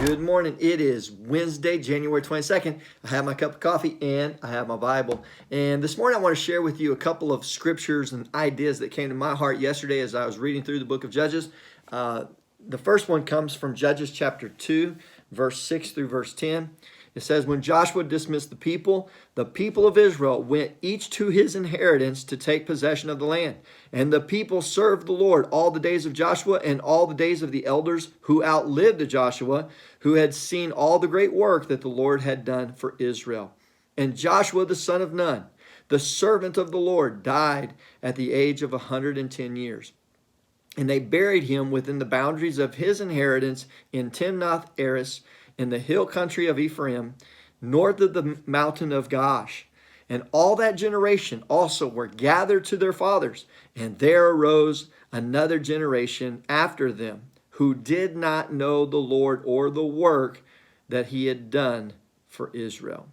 Good morning. It is Wednesday, January 22nd. I have my cup of coffee and I have my Bible. And this morning I want to share with you a couple of scriptures and ideas that came to my heart yesterday as I was reading through the book of Judges. The first one comes from Judges chapter 2, verse 6 through verse 10. It says, when Joshua dismissed the people of Israel went each to his inheritance to take possession of the land. And the people served the Lord all the days of Joshua and all the days of the elders who outlived Joshua, who had seen all the great work that the Lord had done for Israel. And Joshua the son of Nun, the servant of the Lord, died at the age of 110 years. And they buried him within the boundaries of his inheritance in Timnath-Eres, in the hill country of Ephraim, north of the mountain of Gaash. And all that generation also were gathered to their fathers. And there arose another generation after them, who did not know the Lord or the work that he had done for Israel.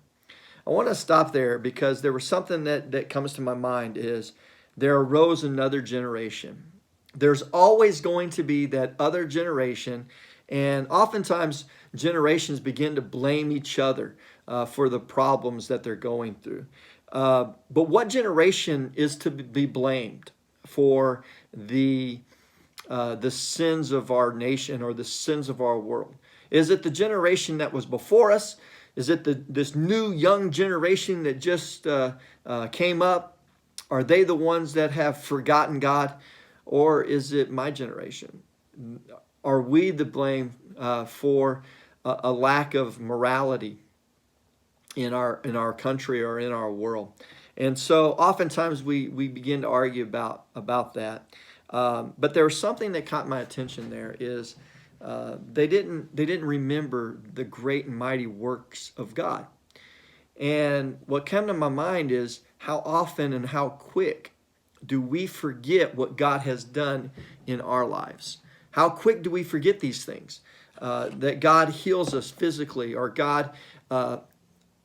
I want to stop there because there was something that comes to my mind is there arose another generation. There's always going to be that other generation, and oftentimes generations begin to blame each other for the problems that they're going through. But what generation is to be blamed for the sins of our nation or the sins of our world? Is it the generation that was before us? Is it this new young generation that just came up? Are they the ones that have forgotten God? Or is it my generation? Are we to blame for a lack of morality in our country or in our world? And so oftentimes we begin to argue about that. But there was something that caught my attention there is they didn't remember the great and mighty works of God. And what came to my mind is how often and how quick do we forget what God has done in our lives? How quick do we forget these things? That God heals us physically, or God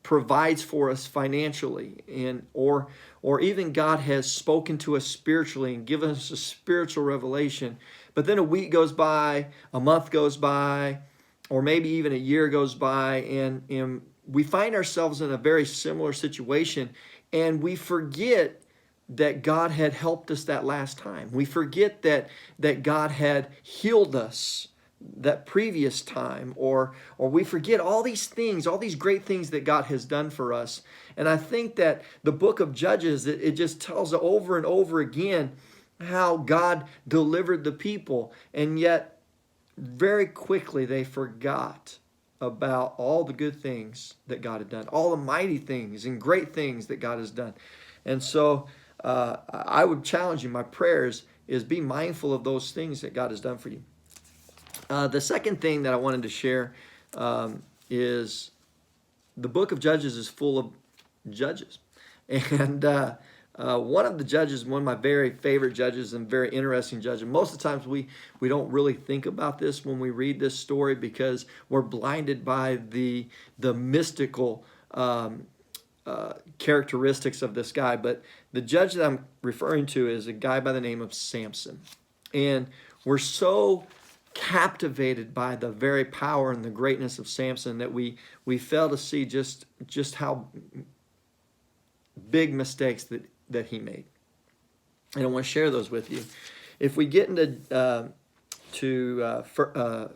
provides for us financially, or even God has spoken to us spiritually and given us a spiritual revelation. But then a week goes by, a month goes by, or maybe even a year goes by, and we find ourselves in a very similar situation, and we forget that God had helped us that last time. We forget that God had healed us that previous time, or we forget all these things, all these great things that God has done for us. And I think that the book of Judges, it just tells over and over again how God delivered the people, and yet very quickly they forgot about all the good things that God had done, all the mighty things and great things that God has done. And so I would challenge you, my prayers is be mindful of those things that God has done for you. The second thing that I wanted to share is the book of Judges is full of judges. And one of the judges, one of my very favorite judges and very interesting judges, most of the times we don't really think about this when we read this story because we're blinded by the mystical characteristics of this guy. But the judge that I'm referring to is a guy by the name of Samson. And we're so captivated by the very power and the greatness of Samson that we fail to see just how big mistakes that he made. And I want to share those with you. If we get into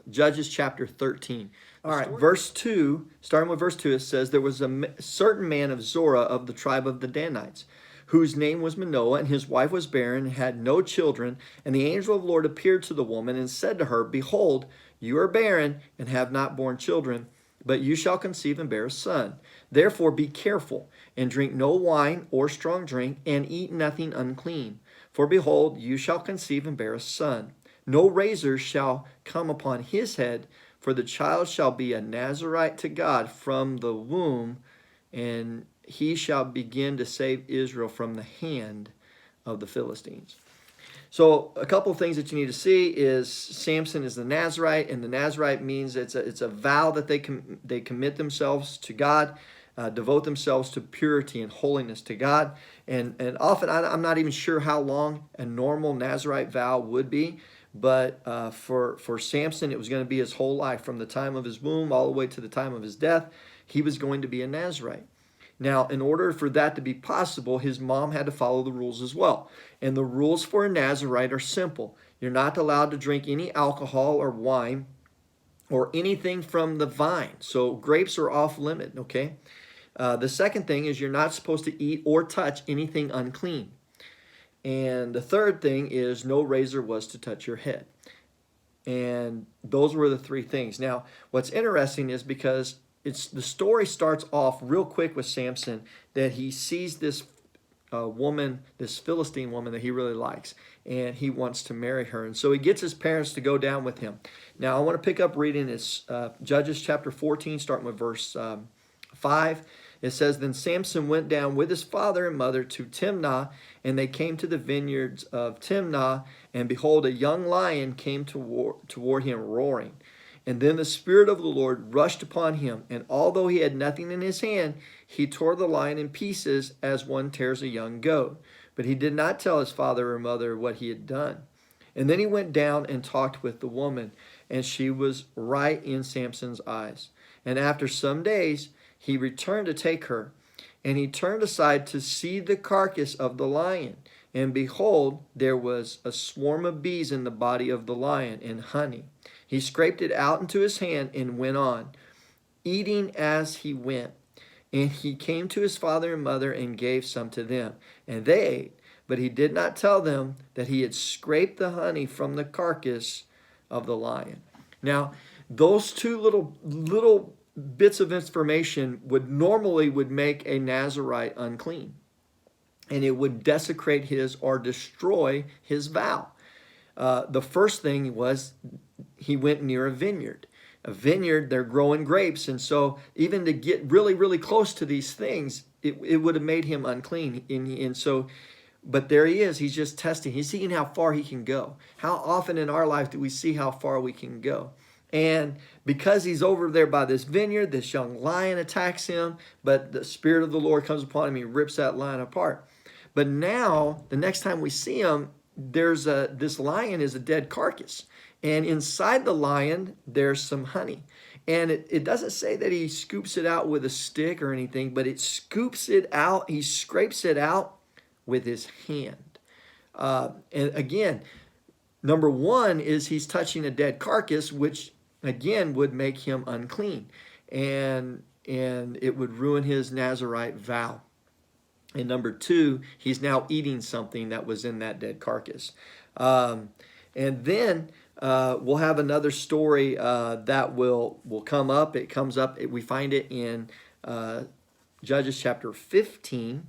Judges chapter 13. All right, verse 2, starting with verse 2, it says, there was a certain man of Zorah of the tribe of the Danites, whose name was Manoah, and his wife was barren and had no children. And the angel of the Lord appeared to the woman and said to her, behold, you are barren and have not borne children, but you shall conceive and bear a son. Therefore be careful, and drink no wine or strong drink, and eat nothing unclean. For behold, you shall conceive and bear a son. No razor shall come upon his head, for the child shall be a Nazarite to God from the womb, and he shall begin to save Israel from the hand of the Philistines. So a couple of things that you need to see is Samson is the Nazarite, and the Nazarite means it's a vow that they commit themselves to God, devote themselves to purity and holiness to God. And often I'm not even sure how long a normal Nazarite vow would be, But for Samson, it was going to be his whole life, from the time of his womb all the way to the time of his death. He was going to be a Nazirite. Now, in order for that to be possible, his mom had to follow the rules as well. And the rules for a Nazirite are simple. You're not allowed to drink any alcohol or wine or anything from the vine. So grapes are off limit, okay? The second thing is you're not supposed to eat or touch anything unclean. And the third thing is no razor was to touch your head. And those were the three things. Now, what's interesting is because the story starts off real quick with Samson, that he sees this woman, this Philistine woman that he really likes, and he wants to marry her. And so he gets his parents to go down with him. Now, I want to pick up reading this Judges chapter 14, starting with verse 5. It says, Then Samson went down with his father and mother to Timnah, and they came to the vineyards of Timnah, and behold, a young lion came toward him roaring. And then the Spirit of the Lord rushed upon him, and although he had nothing in his hand, he tore the lion in pieces as one tears a young goat. But he did not tell his father or mother what he had done. And then he went down and talked with the woman, and she was right in Samson's eyes. And after some days, he returned to take her, and he turned aside to see the carcass of the lion. And behold, there was a swarm of bees in the body of the lion, and honey. He scraped it out into his hand and went on, eating as he went. And he came to his father and mother and gave some to them, and they ate. But he did not tell them that he had scraped the honey from the carcass of the lion. Now, those two little bits of information would make a Nazirite unclean, and it would desecrate his or destroy his vow. The first thing was he went near a vineyard. A vineyard, they're growing grapes, and so even to get really, really close to these things, it would have made him unclean. And so, but there he is. He's just testing. He's seeing how far he can go. How often in our life do we see how far we can go? And because he's over there by this vineyard, this young lion attacks him, but the Spirit of the Lord comes upon him. He rips that lion apart. But now, the next time we see him, this lion is a dead carcass. And inside the lion, there's some honey. And it doesn't say that he scoops it out with a stick or anything, but it scoops it out. He scrapes it out with his hand. And again, number one is he's touching a dead carcass, which again would make him unclean. And it would ruin his Nazirite vow. And number two, he's now eating something that was in that dead carcass. And then we'll have another story that will come up. It comes up. We find it in Judges chapter 15,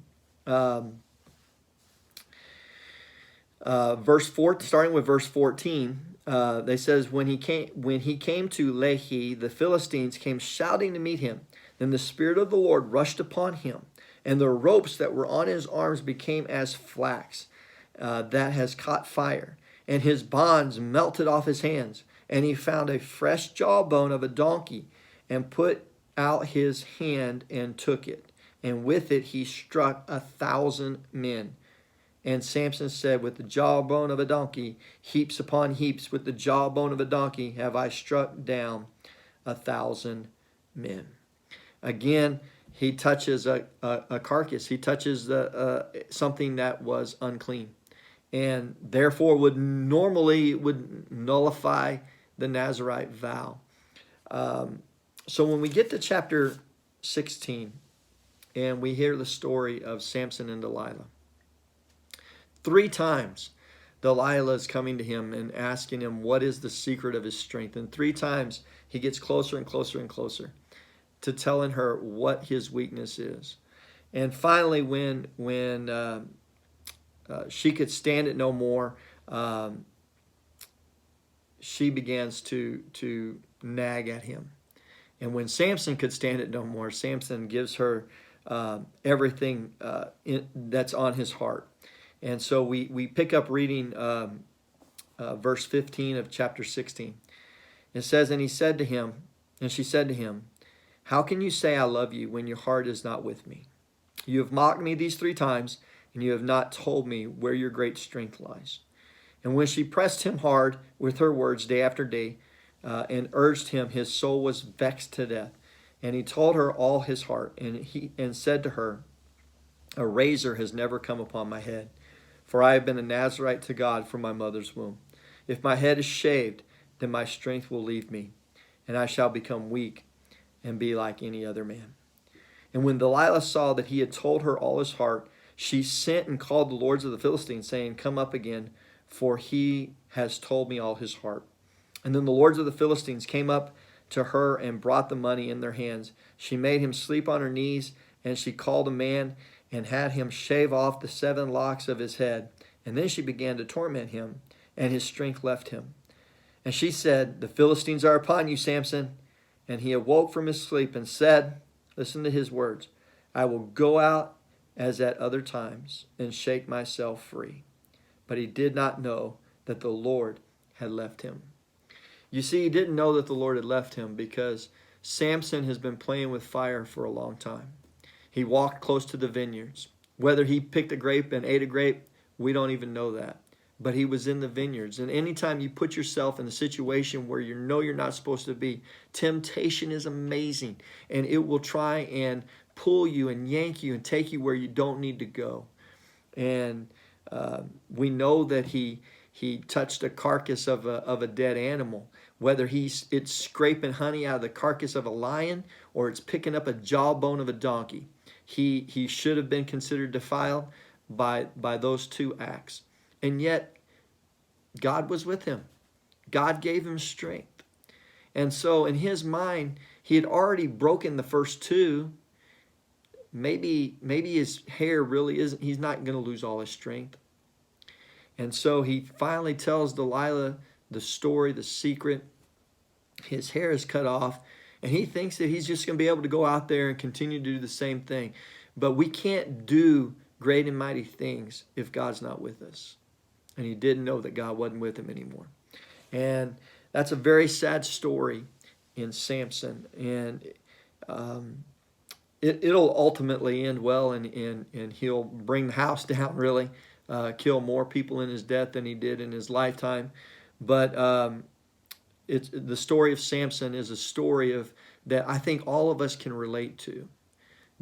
verse 4, starting with verse 14. They says when he came to Lehi, the Philistines came shouting to meet him. Then the Spirit of the Lord rushed upon him, and the ropes that were on his arms became as flax that has caught fire. And his bonds melted off his hands. And he found a fresh jawbone of a donkey, and put out his hand and took it. And with it he struck 1,000 men. And Samson said, with the jawbone of a donkey, heaps upon heaps, with the jawbone of a donkey have I struck down 1,000 men. Again, he touches a carcass. He touches something that was unclean, and therefore would nullify the Nazirite vow. So when we get to chapter 16, and we hear the story of Samson and Delilah, 3 times Delilah is coming to him and asking him what is the secret of his strength. And 3 times he gets closer and closer and closer to telling her what his weakness is. And finally, when she could stand it no more, she begins to nag at him. And when Samson could stand it no more, Samson gives her everything that's on his heart. And so we pick up reading verse 15 of chapter 16. It says, and she said to him, how can you say I love you when your heart is not with me? You have mocked me these 3 times, and you have not told me where your great strength lies. And when she pressed him hard with her words day after day, and urged him, his soul was vexed to death. And he told her all his heart, and said to her, a razor has never come upon my head, for I have been a Nazarite to God from my mother's womb. If my head is shaved, then my strength will leave me, and I shall become weak and be like any other man. And when Delilah saw that he had told her all his heart, she sent and called the lords of the Philistines, saying, come up again, for he has told me all his heart. And then the lords of the Philistines came up to her and brought the money in their hands. She made him sleep on her knees, and she called a man and had him shave off the 7 locks of his head. And then she began to torment him, and his strength left him. And she said, the Philistines are upon you, Samson. And he awoke from his sleep and said, listen to his words, I will go out as at other times and shake myself free. But he did not know that the Lord had left him. You see, he didn't know that the Lord had left him because Samson has been playing with fire for a long time. He walked close to the vineyards. Whether he picked a grape and ate a grape, we don't even know that. But he was in the vineyards. And anytime you put yourself in a situation where you know you're not supposed to be, temptation is amazing. And it will try and pull you and yank you and take you where you don't need to go. And we know that he touched a carcass of a dead animal. Whether it's scraping honey out of the carcass of a lion or it's picking up a jawbone of a donkey, he should have been considered defiled by those 2 acts. And yet, God was with him. God gave him strength. And so in his mind, he had already broken the first 2. Maybe his hair really isn't, he's not going to lose all his strength. And so he finally tells Delilah the story, the secret. His hair is cut off, and he thinks that he's just going to be able to go out there and continue to do the same thing. But we can't do great and mighty things if God's not with us. And he didn't know that God wasn't with him anymore. And that's a very sad story in Samson. And it'll ultimately end well, and he'll bring the house down, really. Kill more people in his death than he did in his lifetime. But the story of Samson is a story that I think all of us can relate to.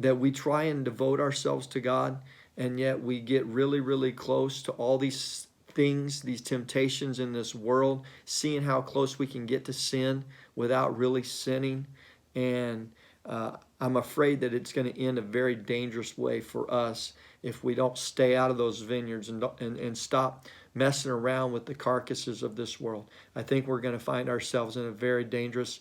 That we try and devote ourselves to God, and yet we get really, really close to all these things, these temptations in this world, seeing how close we can get to sin without really sinning. And I'm afraid that it's going to end a very dangerous way for us if we don't stay out of those vineyards and stop messing around with the carcasses of this world. I think we're going to find ourselves in a very dangerous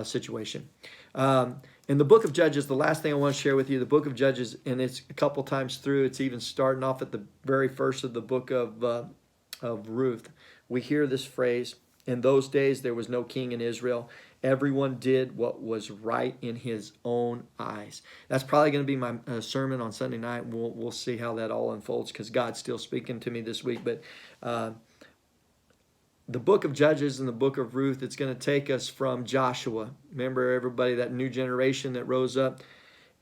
situation. In the book of Judges, the last thing I want to share with you, the book of Judges, and it's a couple times through, it's even starting off at the very first of the book of Ruth. We hear this phrase, in those days there was no king in Israel. Everyone did what was right in his own eyes. That's probably going to be my sermon on Sunday night. We'll see how that all unfolds because God's still speaking to me this week. But the book of Judges and the book of Ruth, it's going to take us from Joshua. Remember everybody, that new generation that rose up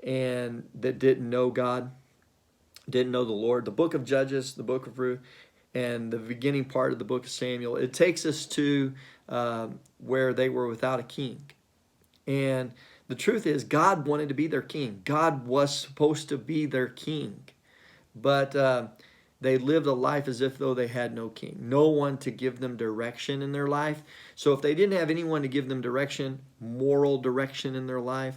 and that didn't know God, didn't know the Lord. The book of Judges, the book of Ruth, and the beginning part of the book of Samuel, it takes us to where they were without a king. And the truth is, God wanted to be their king. God was supposed to be their king. But they lived a life as if though they had no king. No one to give them direction in their life. So if they didn't have anyone to give them direction, moral direction in their life,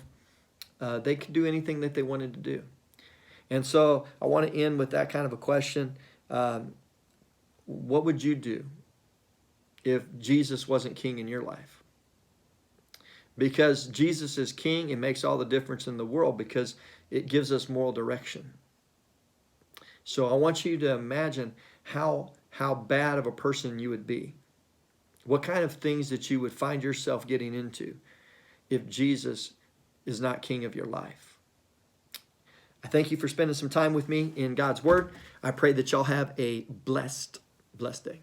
they could do anything that they wanted to do. And so I want to end with that kind of a question. What would you do if Jesus wasn't king in your life? Because Jesus is king, it makes all the difference in the world because it gives us moral direction. So I want you to imagine how bad of a person you would be. What kind of things that you would find yourself getting into if Jesus is not king of your life. I thank you for spending some time with me in God's Word. I pray that y'all have a blessed day.